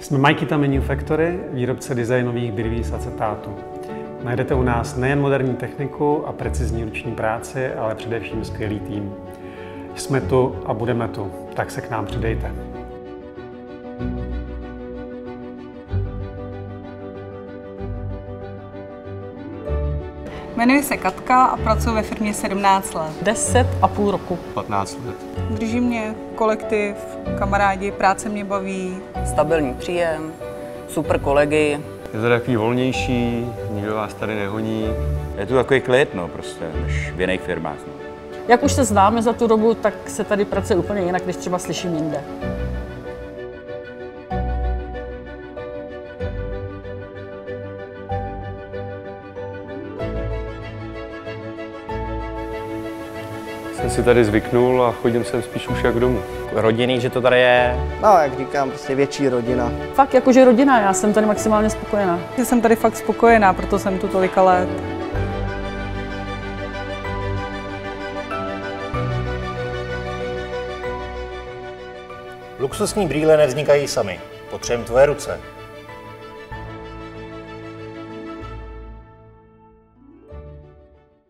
Jsme Makita Manufactory, výrobce designových brýlí z acetátu. Najdete u nás nejen moderní techniku a precizní ruční práci, ale především skvělý tým. Jsme tu a budeme tu, tak se k nám přidejte. Jmenuji se Katka a pracuji ve firmě 17 let. 10,5 roku. 15 let. Drží mě kolektiv, kamarádi, práce mě baví. Stabilní příjem, super kolegy. Je to takový volnější, nikdo vás tady nehoní. Je to takový klid, no, prostě, než v jiných firmách. No. Jak už se známe za tu dobu, tak se tady pracuje úplně jinak, než třeba slyším jinde. Jsem si tady zvyknul a chodím sem spíš už jak domů. Rodinný, že to tady je. No, jak říkám, prostě větší rodina. Fakt jakože rodina, já jsem tady maximálně spokojená. Jsem tady fakt spokojená, proto jsem tu tolika let. Luxusní brýle nevznikají samy. Potřebujeme tvoje ruce.